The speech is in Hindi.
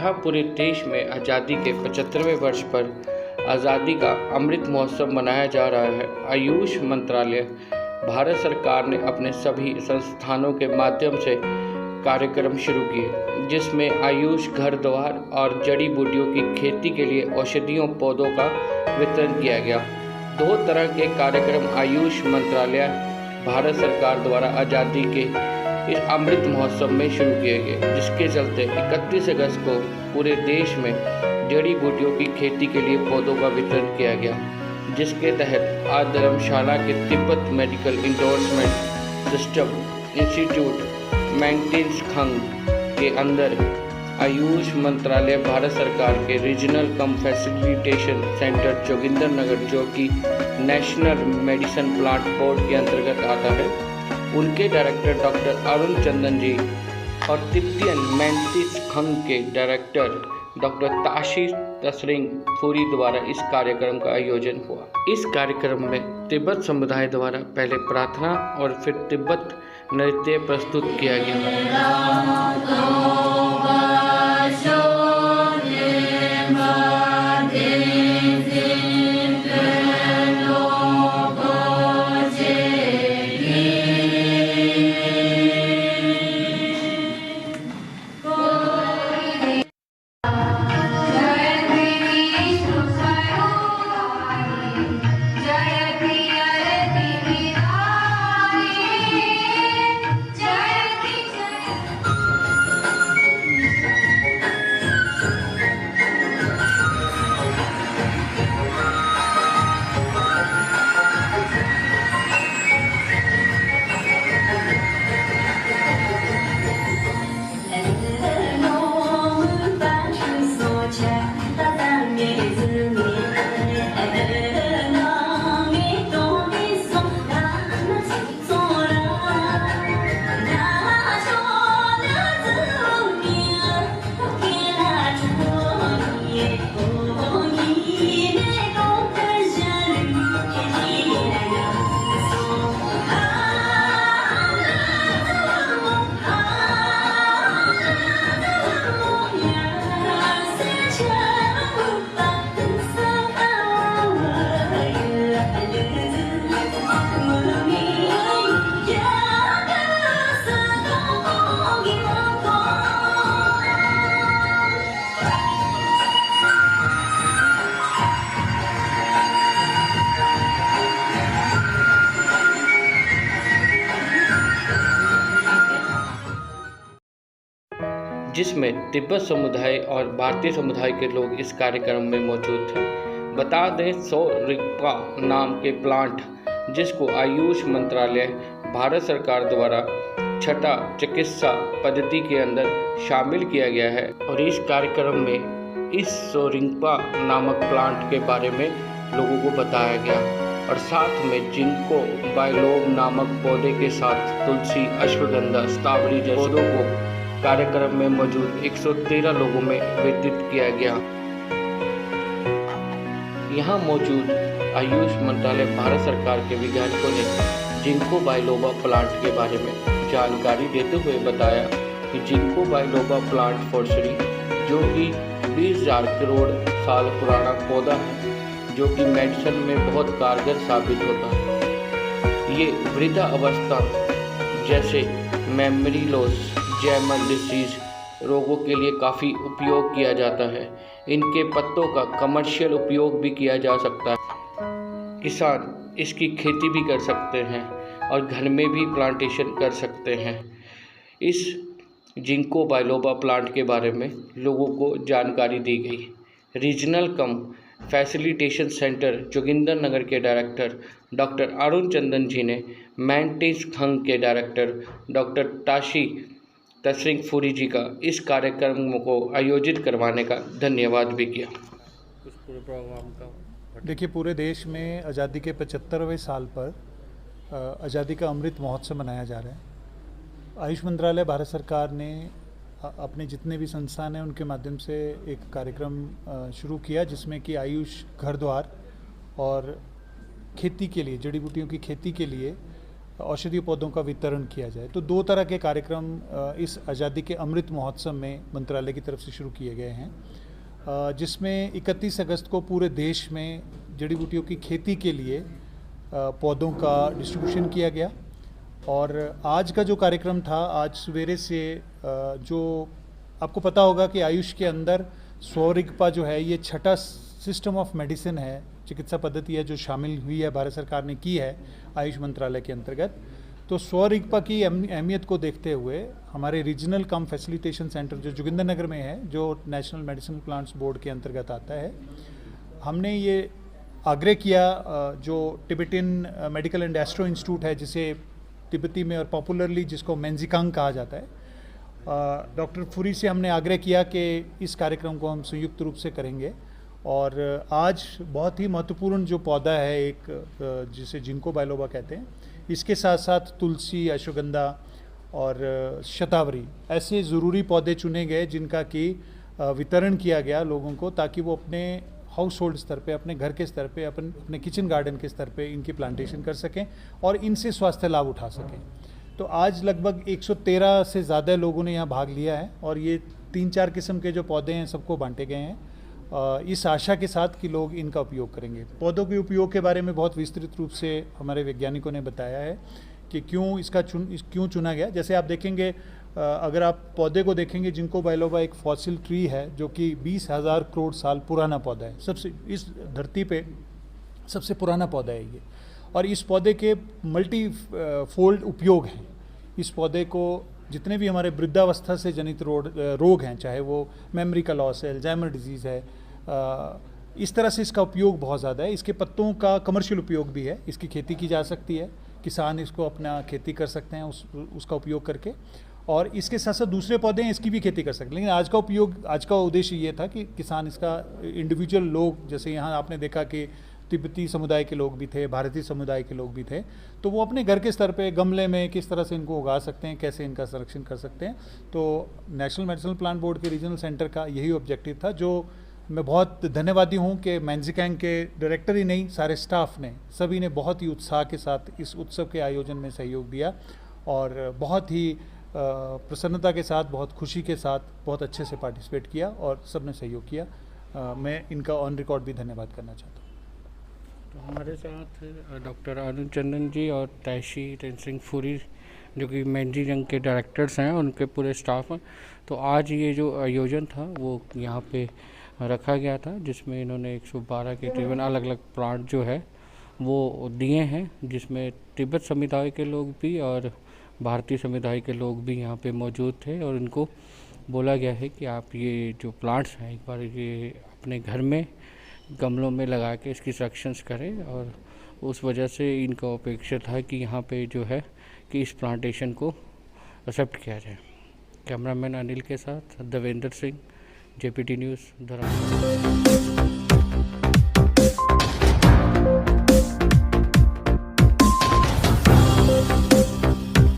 जहाँ पूरे देश में आज़ादी के 75वें वर्ष पर आज़ादी का अमृत महोत्सव मनाया जा रहा है। आयुष मंत्रालय भारत सरकार ने अपने सभी संस्थानों के माध्यम से कार्यक्रम शुरू किए, जिसमें आयुष घर द्वार और जड़ी बूटियों की खेती के लिए औषधियों पौधों का वितरण किया गया। 2 तरह के कार्यक्रम आयुष मंत्रालय भारत सरकार द्वारा आज़ादी के इस अमृत महोत्सव में शुरू किए गए, जिसके चलते 31 अगस्त को पूरे देश में जड़ी बूटियों की खेती के लिए पौधों का वितरण किया गया, जिसके तहत आज धर्मशाला के Tibet medical endorsement system institute मेंटेनेंस खंग के अंदर आयुष मंत्रालय भारत सरकार के regional cum facilitation centre Joginder Nagar, जो कि नेशनल मेडिसिन प्लांट बोर्ड के अंतर्गत आता है, उनके डायरेक्टर डॉक्टर अरुण चंदन जी और तिब्बतियन मेंटेनेंस खंग के डायरेक्टर डॉक्टर ताशी तसरिंग फूरी द्वारा इस कार्यक्रम का आयोजन हुआ। इस कार्यक्रम में तिब्बत समुदाय द्वारा पहले प्रार्थना और फिर तिब्बत नृत्य प्रस्तुत किया गया। जिसमें तिब्बत समुदाय और भारतीय समुदाय के लोग इस कार्यक्रम में मौजूद थे। बता दें, सो रिंगपा नाम के प्लांट, जिसको आयुष मंत्रालय भारत सरकार द्वारा छठा चिकित्सा पद्धति के अंदर शामिल किया गया है, और इस कार्यक्रम में इस सोरिंगपा नामक प्लांट के बारे में लोगों को बताया गया, और साथ में जिंको बाइलोब नामक पौधे के साथ तुलसी, अश्वगंधा, स्ट्रॉबेरी जैसे पौधों को कार्यक्रम में मौजूद 113 लोगों में वितरित किया गया। यहाँ मौजूद आयुष मंत्रालय भारत सरकार के वैज्ञानिकों ने जिंको बाइलोबा प्लांट के बारे में जानकारी देते हुए बताया कि जिंको बाइलोबा प्लांट फॉर्सरी, जो कि 20,000 करोड़ साल पुराना पौधा है, जो कि मेडिसिन में बहुत कारगर साबित होता है। ये वृद्धा अवस्था जैसे मेमोरी लॉस, जैमल डिसीज रोगों के लिए काफ़ी उपयोग किया जाता है। इनके पत्तों का कमर्शियल उपयोग भी किया जा सकता है। किसान इसकी खेती भी कर सकते हैं और घर में भी प्लांटेशन कर सकते हैं। इस जिंको बाइलोबा प्लांट के बारे में लोगों को जानकारी दी गई। Regional cum facilitation centre Joginder नगर के डायरेक्टर डॉक्टर अरुण चंदन जी ने मेंटेनेंस खंग के डायरेक्टर डॉक्टर ताशी तसरिंग फूरी जी का इस कार्यक्रम को आयोजित करवाने का धन्यवाद भी किया। कुछ पूरे प्रोग्राम का देखिए, पूरे देश में आज़ादी के 75वें साल पर आज़ादी का अमृत महोत्सव मनाया जा रहा है। आयुष मंत्रालय भारत सरकार ने अपने जितने भी संस्थान हैं उनके माध्यम से एक कार्यक्रम शुरू किया, जिसमें कि आयुष घर द्वार और खेती के लिए, जड़ी बूटियों की खेती के लिए औषधीय पौधों का वितरण किया जाए। तो 2 तरह के कार्यक्रम इस आज़ादी के अमृत महोत्सव में मंत्रालय की तरफ से शुरू किए गए हैं, जिसमें 31 अगस्त को पूरे देश में जड़ी बूटियों की खेती के लिए पौधों का डिस्ट्रीब्यूशन किया गया। और आज का जो कार्यक्रम था, आज सवेरे से जो आपको पता होगा कि आयुष के अंदर स्वरिगपा जो है, ये छठा सिस्टम ऑफ मेडिसिन है, चिकित्सा पद्धति है जो शामिल हुई है, भारत सरकार ने की है आयुष मंत्रालय के अंतर्गत। तो स्वरिगपा की अहमियत को देखते हुए हमारे रीजनल कम फैसिलिटेशन सेंटर जो जोगिंदरनगर में है, जो नेशनल मेडिसिन प्लांट्स बोर्ड के अंतर्गत आता है, हमने ये आग्रह किया, जो Tibetan medical and astro institute है, जिसे तिब्बती में और पॉपुलरली जिसको मेंजिकांग कहा जाता है, डॉक्टर फुरी से हमने आग्रह किया कि इस कार्यक्रम को हम संयुक्त रूप से करेंगे। और आज बहुत ही महत्वपूर्ण जो पौधा है, एक जिसे जिनको बाइलोबा कहते हैं, इसके साथ साथ तुलसी, अश्वगंधा और शतावरी ऐसे ज़रूरी पौधे चुने गए जिनका कि वितरण किया गया लोगों को, ताकि वो अपने हाउस होल्ड स्तर पे, अपने घर के स्तर पे, अपने किचन गार्डन के स्तर पे इनकी प्लांटेशन कर सकें और इनसे स्वास्थ्य लाभ उठा सकें। तो आज लगभग 113 से ज़्यादा लोगों ने यहाँ भाग लिया है और ये 3-4 किस्म के जो पौधे हैं सबको बांटे गए हैं, इस आशा के साथ कि लोग इनका उपयोग करेंगे। पौधों के उपयोग के बारे में बहुत विस्तृत रूप से हमारे वैज्ञानिकों ने बताया है कि क्यों चुना गया। जैसे आप देखेंगे, अगर आप पौधे को देखेंगे, जिनको बाइलोबा एक फॉसिल ट्री है जो कि 20,000 करोड़ साल पुराना पौधा है, सबसे इस धरती पे सबसे पुराना पौधा है ये। और इस पौधे के मल्टी फोल्ड उपयोग हैं। इस पौधे को जितने भी हमारे वृद्धावस्था से जनित रोग हैं, चाहे वो मेमोरी का लॉस है, अल्जाइमर डिजीज़ है, इस तरह से इसका उपयोग बहुत ज़्यादा है। इसके पत्तों का कमर्शियल उपयोग भी है, इसकी खेती की जा सकती है, किसान इसको अपना खेती कर सकते हैं उसका उपयोग करके। और इसके साथ साथ दूसरे पौधे हैं, इसकी भी खेती कर सकते हैं। लेकिन आज का उद्देश्य ये था कि किसान इसका इंडिविजुअल लोग, जैसे यहाँ आपने देखा कि तिब्बती समुदाय के लोग भी थे, भारतीय समुदाय के लोग भी थे, तो वो अपने घर के स्तर पे गमले में किस तरह से इनको उगा सकते हैं, कैसे इनका संरक्षण कर सकते हैं। तो नेशनल मेडिसिनल प्लांट बोर्ड के रीजनल सेंटर का यही ऑब्जेक्टिव था, जो मैं बहुत धन्यवादी हूँ कि मेंजिकांग के डायरेक्टर ही नहीं, सारे स्टाफ ने, सभी ने बहुत ही उत्साह के साथ इस उत्सव के आयोजन में सहयोग दिया और बहुत ही प्रसन्नता के साथ, बहुत खुशी के साथ, बहुत अच्छे से पार्टिसिपेट किया और सब ने सहयोग किया। मैं इनका ऑन रिकॉर्ड भी धन्यवाद करना चाहता हूँ। तो हमारे साथ डॉक्टर अरुण चंदन जी और तैशी सिंह फुरी, जो कि मेंजिकांग के डायरेक्टर्स हैं, उनके पूरे स्टाफ हैं। तो आज ये जो आयोजन था वो यहाँ पे रखा गया था, जिसमें इन्होंने 112 के करीबन अलग अलग प्लांट जो है वो दिए हैं, जिसमें तिब्बत समुदाय के लोग भी और भारतीय समुदाय के लोग भी यहाँ पे मौजूद थे। और इनको बोला गया है कि आप ये जो प्लांट्स हैं एक बार ये अपने घर में गमलों में लगा के इसकी संरक्षण करें। और उस वजह से इनका अपेक्षा था कि यहाँ पे जो है कि इस प्लांटेशन को एक्सेप्ट किया जाए। कैमरामैन अनिल के साथ देवेंद्र सिंह, JPT न्यूज़, धरान।